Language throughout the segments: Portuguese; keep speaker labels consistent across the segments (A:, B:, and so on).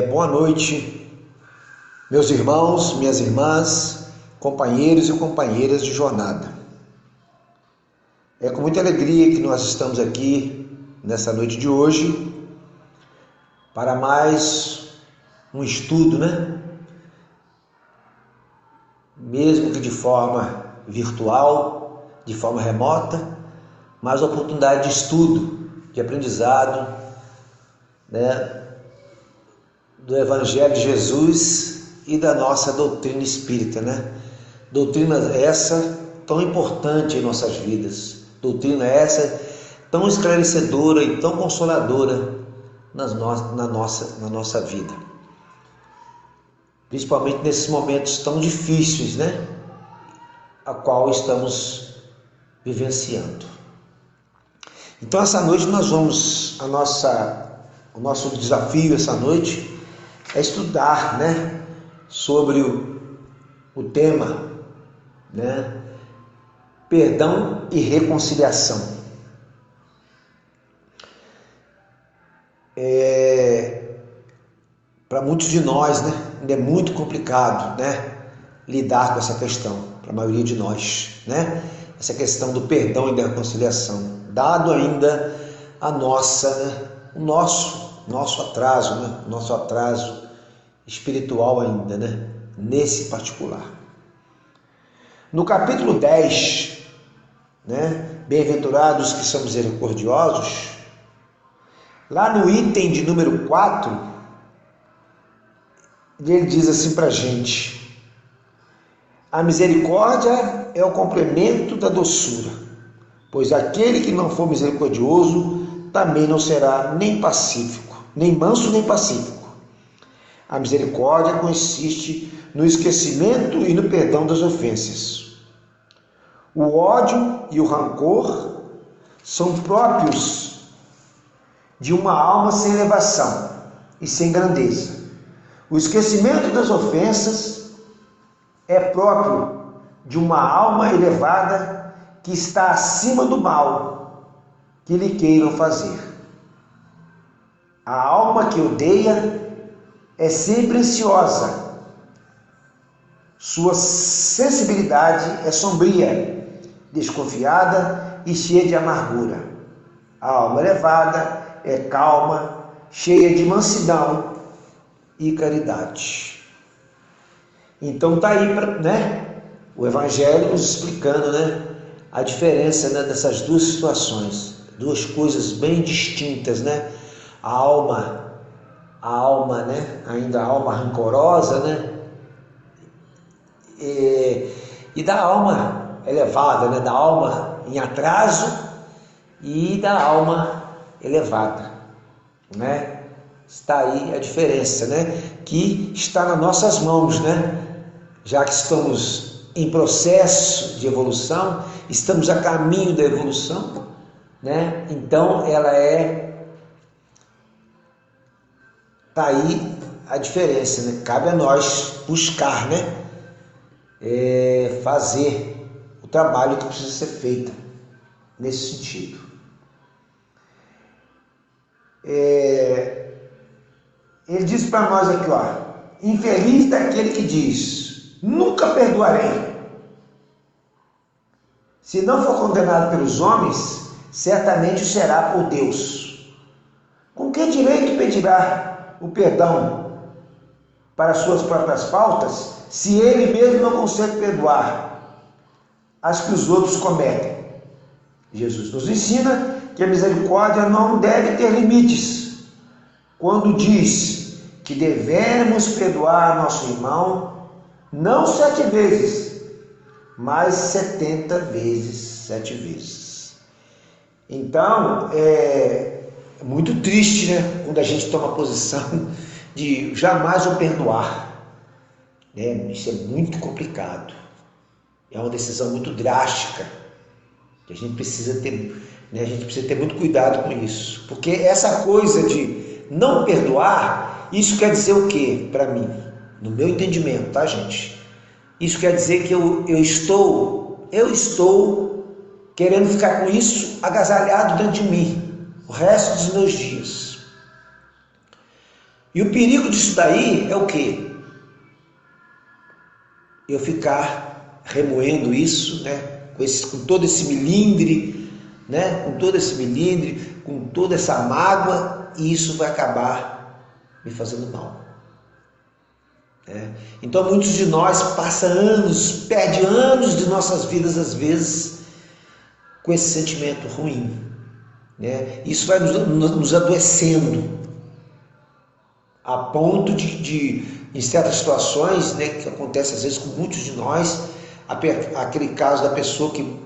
A: Boa noite, meus irmãos, minhas irmãs, companheiros e companheiras de jornada. É com muita alegria que nós estamos aqui nessa noite de hoje para mais um estudo, Mesmo que de forma virtual, de forma remota, mas oportunidade de estudo, de aprendizado, do Evangelho de Jesus e da nossa doutrina espírita, Doutrina essa tão importante em nossas vidas, doutrina essa tão esclarecedora e tão consoladora na nossa vida, principalmente nesses momentos tão difíceis, a qual estamos vivenciando. Então essa noite nós vamos, o nosso desafio essa noite é estudar, sobre o tema, perdão e reconciliação. Para muitos de nós, ainda é muito complicado, lidar com essa questão, para a maioria de nós, essa questão do perdão e da reconciliação, dado ainda o nosso atraso, nosso atraso espiritual ainda, nesse particular. No capítulo 10, Bem-aventurados que são misericordiosos, lá no item de número 4, ele diz assim para a gente: a misericórdia é o complemento da doçura, pois aquele que não for misericordioso também não será nem pacífico, nem manso nem pacífico. A misericórdia consiste no esquecimento e no perdão das ofensas. O ódio e o rancor são próprios de uma alma sem elevação e sem grandeza. O esquecimento das ofensas é próprio de uma alma elevada que está acima do mal que lhe queiram fazer. A alma que odeia é sempre ansiosa. Sua sensibilidade é sombria, desconfiada e cheia de amargura. A alma elevada é calma, cheia de mansidão e caridade. Então está aí, o Evangelho nos explicando, a diferença dessas duas situações, duas coisas bem distintas, A alma, ainda a alma rancorosa, e da alma elevada, da alma em atraso e da alma elevada, Está aí a diferença, que está nas nossas mãos, Já que estamos em processo de evolução, estamos a caminho da evolução, Então ela está aí a diferença, Cabe a nós buscar, fazer o trabalho que precisa ser feito nesse sentido. Ele diz para nós aqui, infeliz daquele que diz, nunca perdoarei. Se não for condenado pelos homens, certamente o será por Deus. Com que direito pedirá o perdão para suas próprias faltas, se ele mesmo não consegue perdoar as que os outros cometem? Jesus nos ensina que a misericórdia não deve ter limites, quando diz que devemos perdoar nosso irmão, não 7 vezes, mas 70 vezes 7 vezes. Então, é muito triste, quando a gente toma a posição de jamais o perdoar. Isso é muito complicado. É uma decisão muito drástica, que a gente precisa ter muito cuidado com isso. Porque essa coisa de não perdoar, isso quer dizer o quê para mim? No meu entendimento, tá, gente? Isso quer dizer que eu estou querendo ficar com isso agasalhado dentro de mim o resto dos meus dias. E o perigo disso daí é o quê? Eu ficar remoendo isso, né? Com todo esse melindre, né? Com todo esse melindre, com toda essa mágoa, e isso vai acabar me fazendo mal. Então muitos de nós passam anos, perde anos de nossas vidas às vezes com esse sentimento ruim, né? Isso vai nos adoecendo a ponto de em certas situações, né, que acontece às vezes com muitos de nós, aquele caso da pessoa que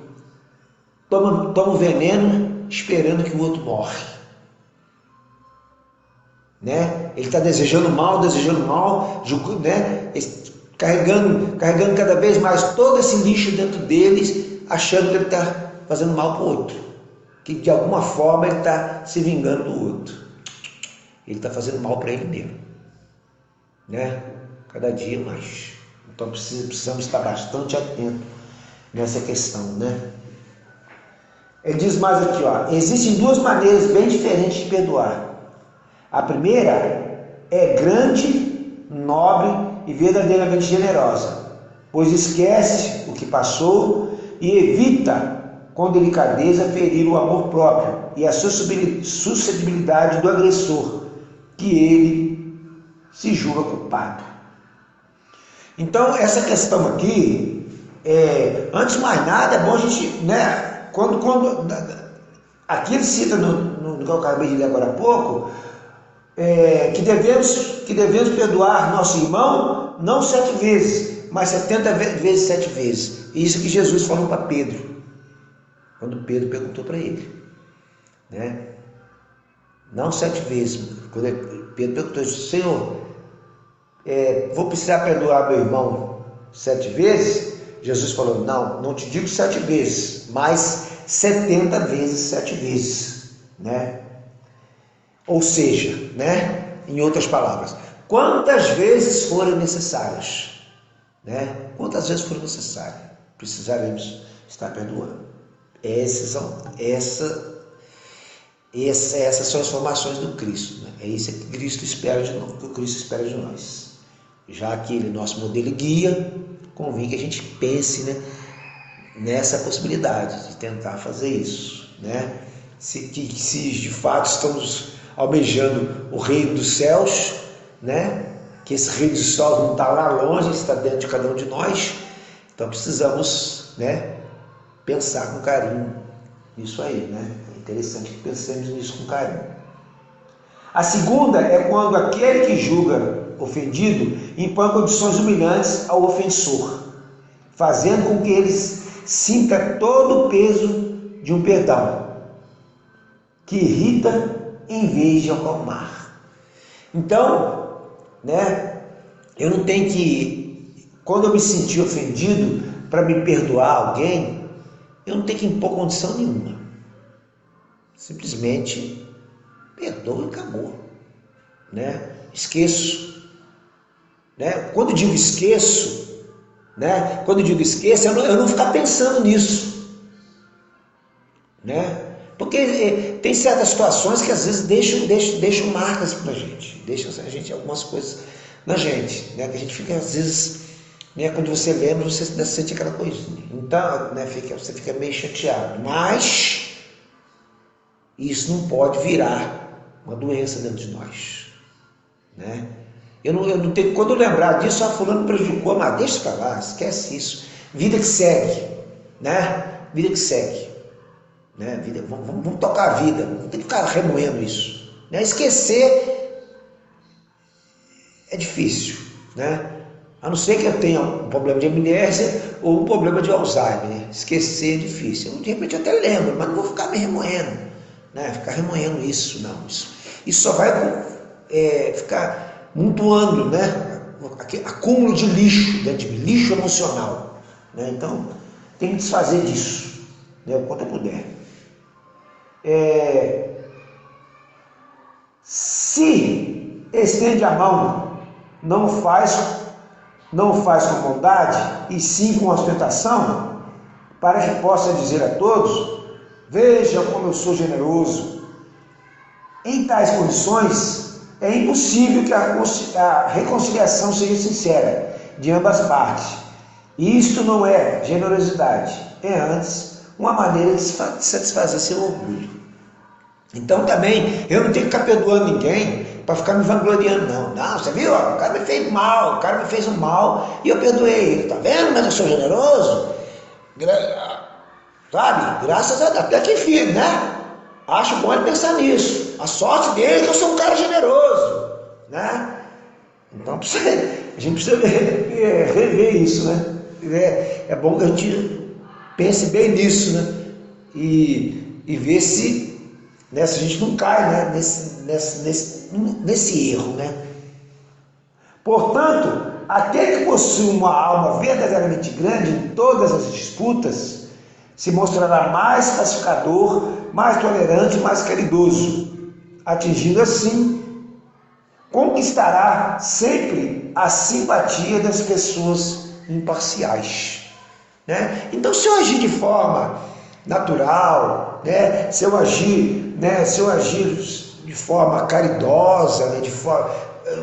A: toma o veneno esperando que o outro morre, né? Ele está desejando mal, né? Carregando cada vez mais todo esse lixo dentro deles, achando que ele está fazendo mal para o outro, que de alguma forma ele está se vingando do outro. Ele está fazendo mal para ele mesmo, né? Cada dia mais. Então precisamos estar bastante atentos nessa questão, né? Ele diz mais aqui, ó, existem duas maneiras bem diferentes de perdoar. A primeira é grande, nobre e verdadeiramente generosa, pois esquece o que passou e evita com delicadeza ferir o amor próprio e a suscetibilidade do agressor, que ele se julga culpado. Então, essa questão aqui, antes de mais nada, é bom a gente, né, aqui ele cita no que eu acabei de ler agora há pouco, que devemos perdoar nosso irmão não 7 vezes, mas 70 vezes 7 vezes. Isso que Jesus falou para Pedro, quando Pedro perguntou para ele, né? Não 7 vezes. Quando Pedro perguntou, Senhor, vou precisar perdoar meu irmão 7 vezes? Jesus falou, não te digo 7 vezes, mas 70 vezes 7 vezes, né? Ou seja, né? Em outras palavras, quantas vezes forem necessárias, né? Quantas vezes forem necessárias, precisaremos estar perdoando. Essas são as formações do Cristo, né? É isso que Cristo espera que o Cristo espera de nós. Já que ele é nosso modelo e guia, convém que a gente pense, né, nessa possibilidade de tentar fazer isso, né? Se de fato estamos almejando o reino dos céus, né? Que esse reino dos céus não está lá longe, está dentro de cada um de nós. Então precisamos, né, pensar com carinho nisso aí, né? É interessante que pensemos nisso com carinho. A segunda é quando aquele que julga ofendido impõe condições humilhantes ao ofensor, fazendo com que ele sinta todo o peso de um perdão, que irrita em vez de acalmar. Então, né, eu não tenho que, quando eu me sentir ofendido, para me perdoar alguém, eu não tenho que impor condição nenhuma. Simplesmente perdoa e acabou, né? Esqueço, né? Quando eu digo esqueço, né? Quando eu digo esqueço, eu não ficar pensando nisso, né? Porque tem certas situações que às vezes deixam marcas pra gente, deixam a gente algumas coisas na gente, né? Que a gente fica às vezes, né? Quando você lembra, você sente aquela coisinha. Então, né? Você fica meio chateado, mas isso não pode virar uma doença dentro de nós, né? Eu não tenho, quando eu lembrar disso, fulano prejudicou, mas deixa pra lá, esquece isso. Vida que segue, né? Vida que segue, né? Vamos tocar a vida, não tem que ficar remoendo isso, né? Esquecer é difícil, né? A não ser que eu tenha um problema de amnésia ou um problema de Alzheimer, né? Esquecer é difícil. De repente eu até lembro, mas não vou ficar me remoendo, né? Ficar remoendo isso, não. Isso só vai ficar montuando, né? Acúmulo de lixo, né? De lixo emocional, né? Então tem que desfazer disso, né? O quanto eu puder. Se estende a mão, não faz com bondade, e sim com ostentação, para que possa dizer a todos, veja como eu sou generoso. Em tais condições, é impossível que a reconciliação seja sincera de ambas partes. Isto não é generosidade, é antes uma maneira de satisfazer seu orgulho. Então também, eu não tenho que ficar perdoando ninguém para ficar me vangloriando, não. Não, você viu? O cara me fez mal, o cara me fez um mal e eu perdoei ele. Tá vendo? Mas eu sou generoso. Sabe? Graças a Deus. Até que enfim, né? Acho bom ele pensar nisso. A sorte dele é que eu sou um cara generoso, né? Então a gente precisa rever isso, né? É bom que a gente pense bem nisso, né? E ver se a gente não cai, né? nesse erro, né? Portanto, aquele que possui uma alma verdadeiramente grande em todas as disputas se mostrará mais pacificador, mais tolerante e mais caridoso, atingindo assim, conquistará sempre a simpatia das pessoas imparciais, né? Então, se eu agir de forma natural, né? Se eu agir de forma caridosa, né?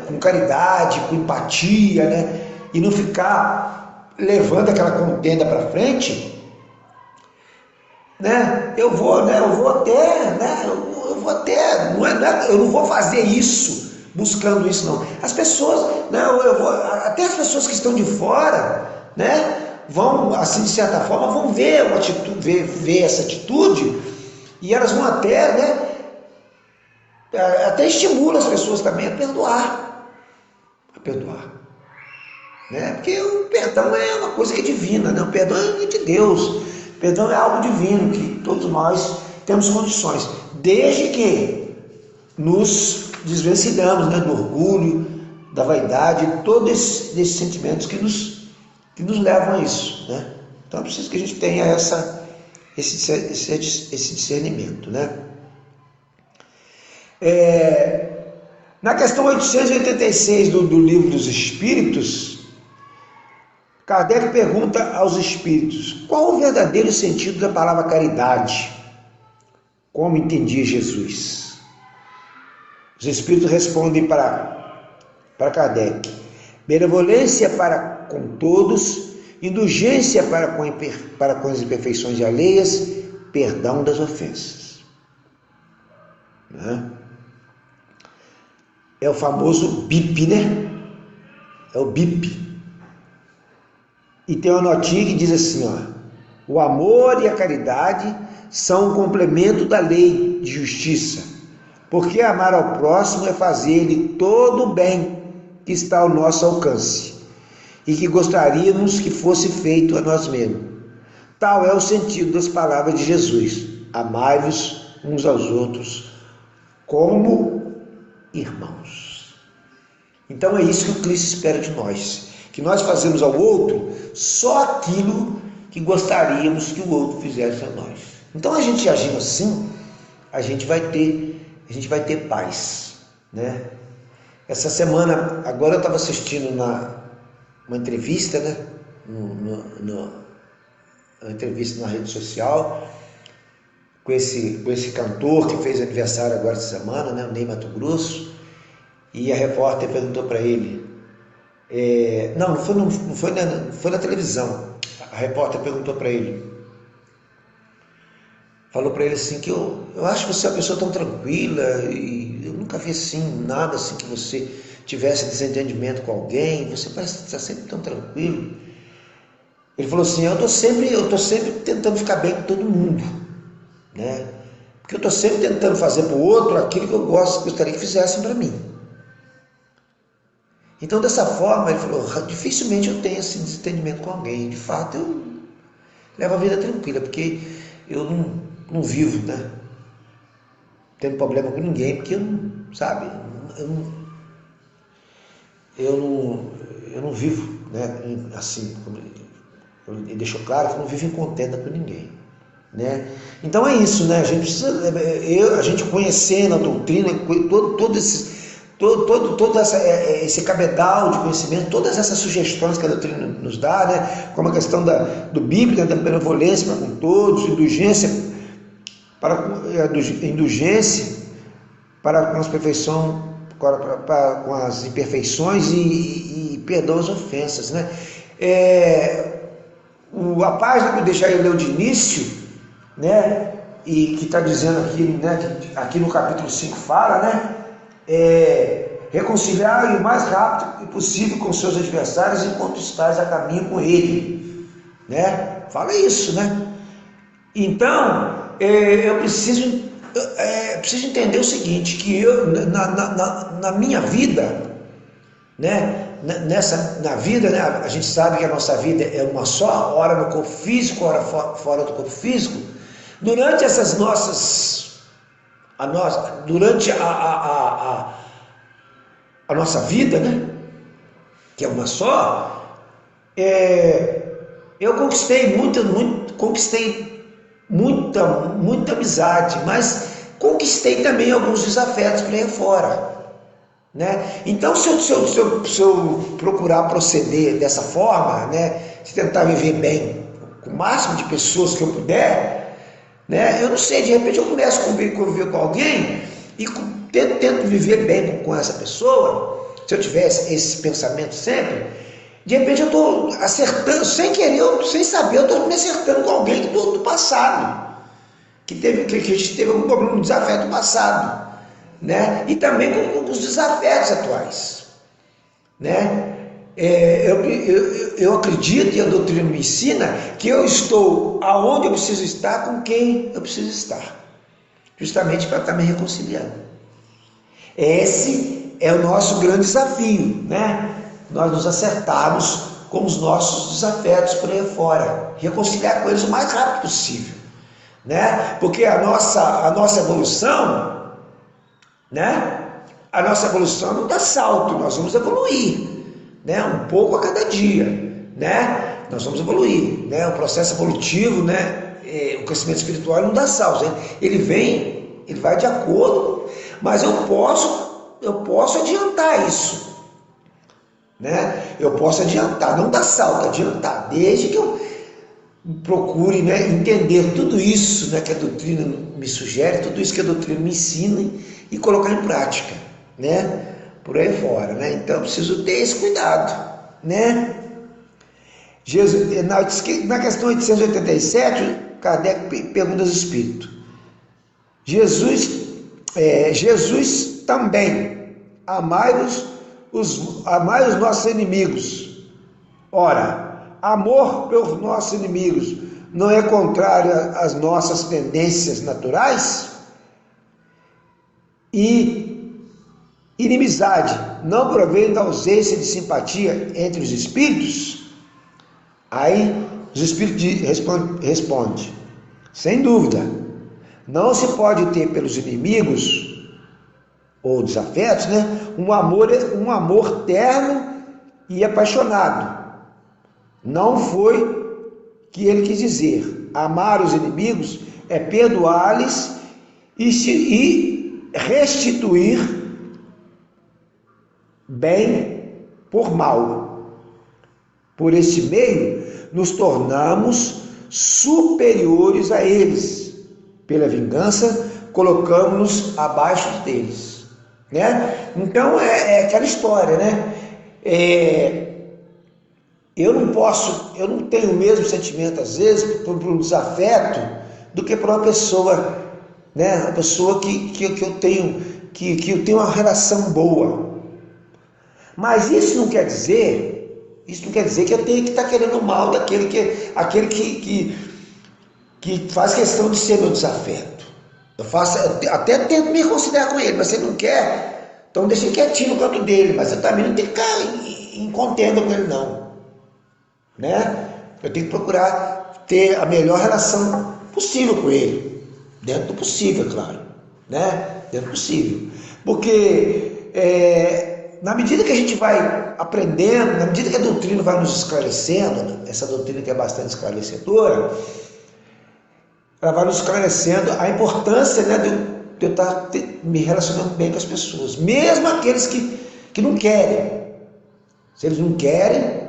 A: Com caridade, com empatia, né? E não ficar levando aquela contenda para frente, né? Eu vou até, eu não vou fazer isso, buscando isso não. As pessoas, né? Até as pessoas que estão de fora, né? Vão, assim, de certa forma, vão ver uma atitude, ver essa atitude, e elas vão até, né? Até estimula as pessoas também a perdoar, né? Porque o perdão é uma coisa que é divina, né? O perdão é de Deus, o perdão é algo divino que todos nós temos condições, desde que nos desvencilhamos, né? Do orgulho, da vaidade, todos esses sentimentos que nos levam a isso, né? Então é preciso que a gente tenha esse discernimento, né? Na questão 886 do Livro dos Espíritos, Kardec pergunta aos espíritos: qual o verdadeiro sentido da palavra caridade? Como entendia Jesus? Os espíritos respondem para Kardec: benevolência para com todos, indulgência para com as imperfeições alheias, perdão das ofensas. Né? É o famoso BIP, né? É o BIP. E tem uma notinha que diz assim, ó: o amor e a caridade são um complemento da lei de justiça, porque amar ao próximo é fazer-lhe todo o bem que está ao nosso alcance e que gostaríamos que fosse feito a nós mesmos. Tal é o sentido das palavras de Jesus: amai-vos uns aos outros como irmãos. Então é isso que o Cristo espera de nós, que nós fazemos ao outro só aquilo que gostaríamos que o outro fizesse a nós. Então a gente agindo assim, a gente vai ter paz, né? Essa semana, agora eu estava assistindo uma entrevista, né? Uma entrevista na rede social com esse cantor que fez aniversário agora essa semana, né? O Ney Matogrosso, e a repórter perguntou para ele, não foi na televisão, a repórter perguntou para ele, falou para ele assim, que eu acho você uma pessoa tão tranquila, e eu nunca vi assim, nada assim que você tivesse desentendimento com alguém, você parece estar sempre tão tranquilo. Ele falou assim: eu tô sempre tentando ficar bem com todo mundo, né? Porque eu estou sempre tentando fazer para o outro aquilo que eu gostaria que fizessem para mim. Então, dessa forma, ele falou, dificilmente eu tenho esse desentendimento com alguém. De fato, eu levo a vida tranquila, porque eu não vivo, né? Tendo problema com ninguém, porque eu não vivo, né? Assim, ele deixou claro que eu não vivo em contenda com ninguém, né? Então é isso, né? A gente precisa, a gente conhecendo a doutrina, todo esse cabedal de conhecimento, todas essas sugestões que a doutrina nos dá, né? Como a questão do BIP, da benevolência para com todos, indulgência para com as com as imperfeições e perdoa as ofensas, né? A página que eu deixei eu ler de início, né? E que está dizendo aqui, né? Que aqui no capítulo 5 fala, né? Reconciliar o mais rápido possível com seus adversários enquanto estás a caminho com ele, né? Fala isso, né? Então, eu preciso entender o seguinte, que eu, na minha vida, né? Na vida, né? A gente sabe que a nossa vida é uma só, hora no corpo físico, hora fora do corpo físico. Durante essas durante a nossa vida, né? Que é uma só, eu conquistei muita amizade, mas conquistei também alguns desafetos por aí fora, né? Então, se eu procurar proceder dessa forma, né? Se tentar viver bem com o máximo de pessoas que eu puder, né? Eu não sei, de repente eu começo a conviver com alguém e tento viver bem com essa pessoa. Se eu tivesse esse pensamento sempre, de repente eu estou acertando, sem querer, sem saber, eu estou me acertando com alguém do passado, que a gente teve algum problema no desafeto passado, né? E também com os desafetos atuais, né? Eu acredito, e a doutrina me ensina, que eu estou aonde eu preciso estar, com quem eu preciso estar, justamente para estar me reconciliando. Esse é o nosso grande desafio, né? Nós nos acertarmos com os nossos desafetos por aí fora, reconciliar com eles o mais rápido possível, né? Porque a nossa evolução, né? A nossa evolução não dá salto, nós vamos evoluir, né? Um pouco a cada dia, né? Nós vamos evoluir, né? O processo evolutivo, né? O crescimento espiritual não dá salto, né? Ele vai de acordo, mas eu posso adiantar isso, né? Eu posso adiantar, não dar salto, adiantar, desde que eu procure, né, entender tudo isso, né, que a doutrina me sugere, tudo isso que a doutrina me ensina e colocar em prática, né? Por aí fora, né? Então eu preciso ter esse cuidado, né? Na questão 887, Kardec pergunta aos espíritos: Jesus também amai os nossos inimigos. Ora, amor pelos nossos inimigos não é contrário às nossas tendências naturais? E inimizade não provém da ausência de simpatia entre os espíritos? Aí os espíritos respondem: sem dúvida, não se pode ter pelos inimigos ou desafetos, né, um amor terno e apaixonado. Não foi que ele quis dizer. Amar os inimigos é perdoar-lhes e restituir bem por mal. Por este meio, nos tornamos superiores a eles. Pela vingança, colocamos-nos abaixo deles, né? Então é aquela história, né? Eu não tenho o mesmo sentimento às vezes por um desafeto do que por uma pessoa, né? Uma pessoa que eu tenho uma relação boa. Mas isso não quer dizer que eu tenho que estar querendo o mal daquele que faz questão de ser meu desafeto. Eu até tento me considerar com ele, mas se ele não quer, então deixa ele quietinho no canto dele, mas eu também não tenho que ficar em contenda com ele não, né? Eu tenho que procurar ter a melhor relação possível com ele, dentro do possível, claro, né? Dentro do possível, porque na medida que a gente vai aprendendo, na medida que a doutrina vai nos esclarecendo, essa doutrina que é bastante esclarecedora, ela vai nos esclarecendo a importância, né, de eu estar me relacionando bem com as pessoas, mesmo aqueles que não querem. Se eles não querem,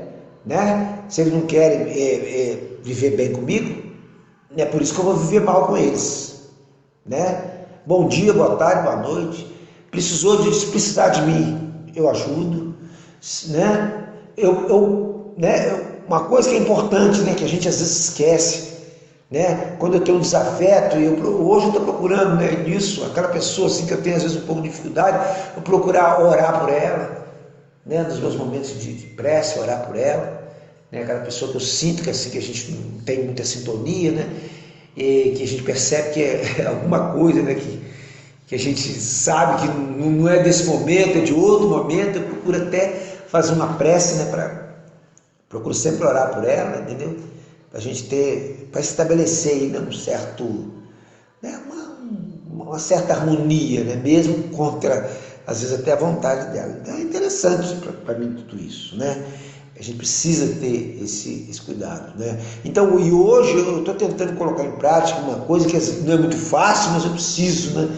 A: né, se eles não querem viver bem comigo, é por isso que eu vou viver mal com eles, né? Bom dia, boa tarde, boa noite. Se precisar de mim, eu ajudo, né? Uma coisa que é importante, né, que a gente às vezes esquece, né? Quando eu tenho um desafeto, hoje eu estou procurando, né, nisso, aquela pessoa assim, que eu tenho às vezes um pouco de dificuldade, eu procurar orar por ela, né, nos meus momentos de prece, orar por ela, né, aquela pessoa que eu sinto que, assim, que a gente não tem muita sintonia, né, e que a gente percebe que é alguma coisa, né, que a gente sabe que não é desse momento, é de outro momento. Eu procuro até fazer uma prece, né, procuro sempre orar por ela, entendeu? Para a gente para estabelecer aí, né, um certo, né, uma certa harmonia, né, mesmo contra, às vezes, até a vontade dela. Então é interessante para mim tudo isso, né? A gente precisa ter esse cuidado, né? Então, e hoje eu estou tentando colocar em prática uma coisa que não é muito fácil, mas eu preciso, né?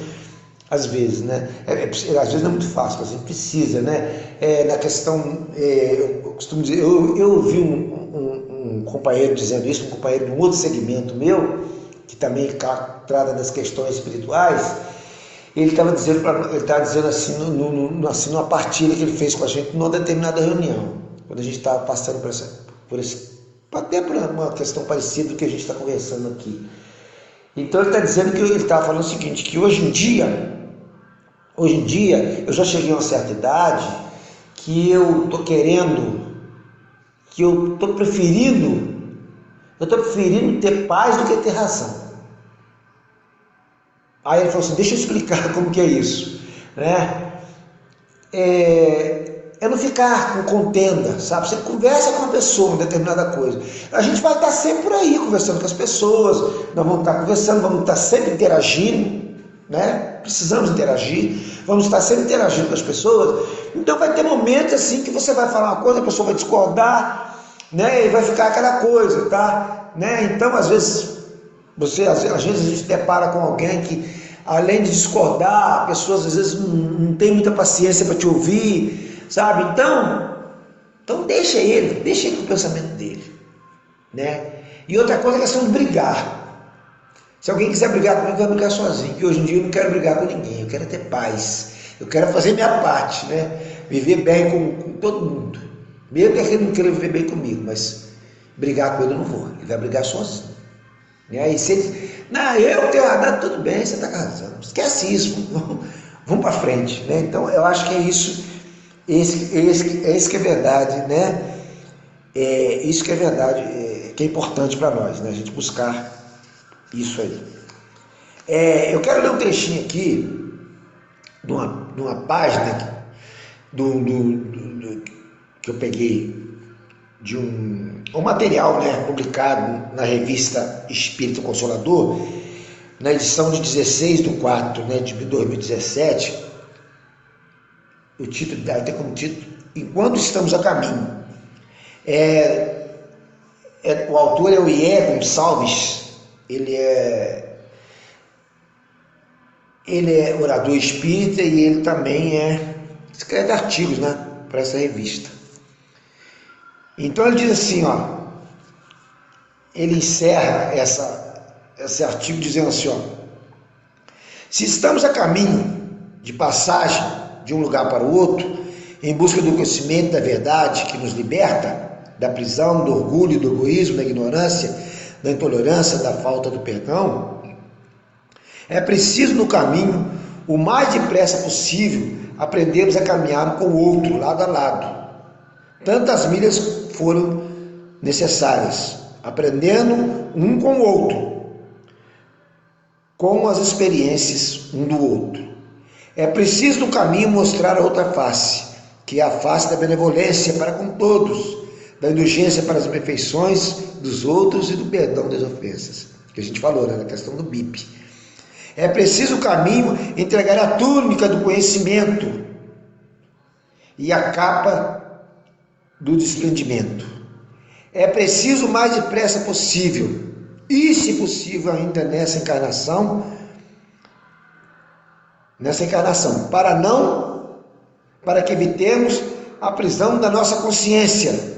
A: Às vezes, né? Às vezes não é muito fácil, mas a gente precisa, né? Na questão, eu costumo dizer, eu ouvi um companheiro dizendo isso, um companheiro de um outro segmento meu, que também trata das questões espirituais. Ele estava dizendo assim, numa partilha que ele fez com a gente numa determinada reunião, quando a gente estava passando até por uma questão parecida do que a gente está conversando aqui. Então ele está dizendo que ele estava falando o seguinte, que hoje em dia eu já cheguei a uma certa idade que eu estou preferindo ter paz do que ter razão. Aí ele falou assim, deixa eu explicar como que é isso, né? É não ficar com contenda, sabe? Você conversa com uma pessoa, uma determinada coisa. A gente vai estar sempre por aí conversando com as pessoas, nós vamos estar conversando, vamos estar sempre interagindo, né? Precisamos interagir, vamos estar sempre interagindo com as pessoas. Então vai ter momentos assim que você vai falar uma coisa, a pessoa vai discordar, né? E vai ficar aquela coisa, tá? Né? Então às vezes às vezes a gente se depara com alguém que, além de discordar, pessoas às vezes não tem muita paciência para te ouvir, sabe? Então deixa ele com o pensamento dele, né? E outra coisa é a questão de brigar. Se alguém quiser brigar comigo, vai brigar sozinho, porque hoje em dia eu não quero brigar com ninguém, eu quero ter paz, eu quero fazer minha parte, né? Viver bem com todo mundo, mesmo que ele não queira viver bem comigo, mas brigar com ele eu não vou, ele vai brigar sozinho. E aí se ele, não, eu tenho razão, tudo bem, você está com razão, esquece isso, vamos para frente, né? Então eu acho que é isso, isso que é verdade, né? Isso que é verdade, que é importante para nós, né? A gente buscar isso aí. Eu quero ler um trechinho aqui de uma página que eu peguei de um material, né, publicado na revista Espírito Consolador, na edição de 16/4, né, de 2017. O título tem como título Enquanto Estamos a Caminho. O autor é o Ié Gonçalves. Ele é orador espírita e ele também escreve artigos, né, para essa revista. Então ele diz assim, ele encerra esse artigo dizendo assim, se estamos a caminho de passagem de um lugar para o outro, em busca do conhecimento da verdade que nos liberta da prisão, do orgulho, do egoísmo, da ignorância, da intolerância, da falta do perdão, é preciso no caminho, o mais depressa possível, aprendermos a caminhar com o outro, lado a lado. Tantas milhas foram necessárias, aprendendo um com o outro, com as experiências um do outro. É preciso no caminho mostrar a outra face, que é a face da benevolência para com todos, da indulgência para as imperfeições dos outros e do perdão das ofensas, que a gente falou, né, na questão do BIP. É preciso o caminho entregar a túnica do conhecimento e a capa do desprendimento. É preciso o mais depressa possível, e se possível ainda nessa encarnação, para que evitemos a prisão da nossa consciência,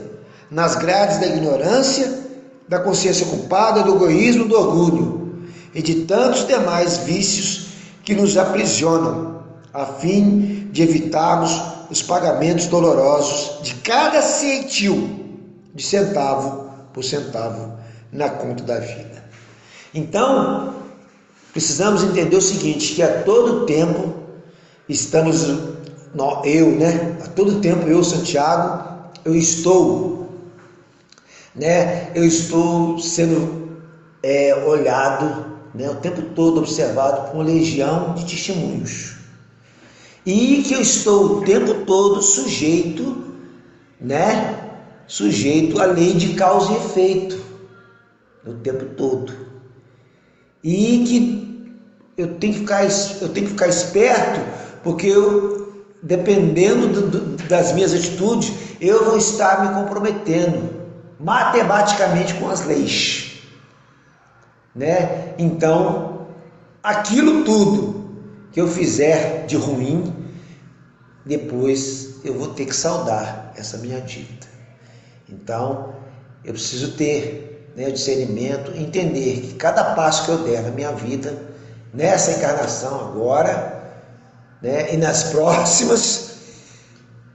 A: nas grades da ignorância, da consciência culpada, do egoísmo, do orgulho, e de tantos demais vícios que nos aprisionam, a fim de evitarmos os pagamentos dolorosos de cada centil, de centavo por centavo, na conta da vida. Então, precisamos entender o seguinte, que a todo tempo estamos, a todo tempo eu, Santiago, eu estou sendo olhado, o tempo todo observado por uma legião de testemunhos. E que eu estou o tempo todo sujeito à lei de causa e efeito, o tempo todo. E que eu tenho que ficar esperto, porque dependendo das minhas atitudes, eu vou estar me comprometendo matematicamente com as leis. Então, aquilo tudo que eu fizer de ruim, depois eu vou ter que saldar essa minha dívida. Então, eu preciso ter o discernimento, entender que cada passo que eu der na minha vida, nessa encarnação agora, e nas próximas,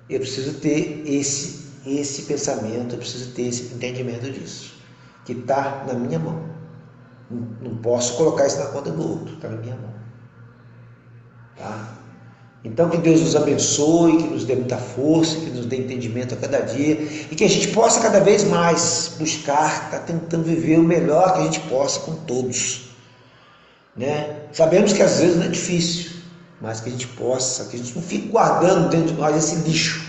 A: eu preciso ter esse pensamento, eu preciso ter esse entendimento disso, que está na minha mão. Não posso colocar isso na conta do outro, está na minha mão. Tá? Então que Deus nos abençoe, que nos dê muita força, que nos dê entendimento a cada dia e que a gente possa cada vez mais buscar, estar tentando viver o melhor que a gente possa com todos. Sabemos que às vezes não é difícil, mas que a gente possa, que a gente não fique guardando dentro de nós esse lixo,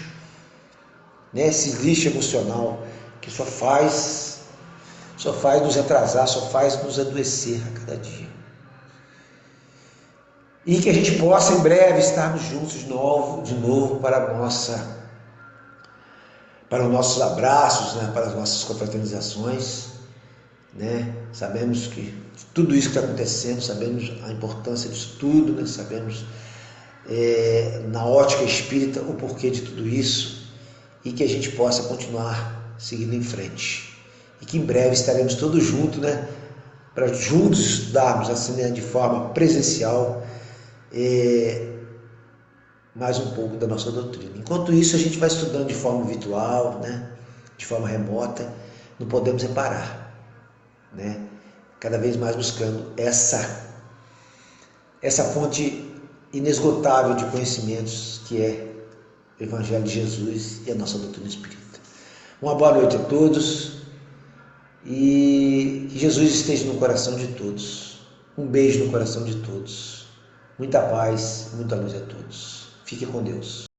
A: esse lixo emocional que só faz nos atrasar, só faz nos adoecer a cada dia. E que a gente possa em breve estarmos juntos de novo para os nossos abraços, para as nossas confraternizações. Sabemos que tudo isso que está acontecendo, sabemos a importância disso tudo, sabemos na ótica espírita o porquê de tudo isso e que a gente possa continuar seguindo em frente. E que em breve estaremos todos juntos, para juntos estudarmos assim, de forma presencial, mais um pouco da nossa doutrina. Enquanto isso, a gente vai estudando de forma virtual, de forma remota, não podemos parar, cada vez mais buscando essa fonte inesgotável de conhecimentos que é o Evangelho de Jesus e a nossa doutrina espírita. Uma boa noite a todos. E que Jesus esteja no coração de todos. Um beijo no coração de todos. Muita paz, muita luz a todos. Fique com Deus.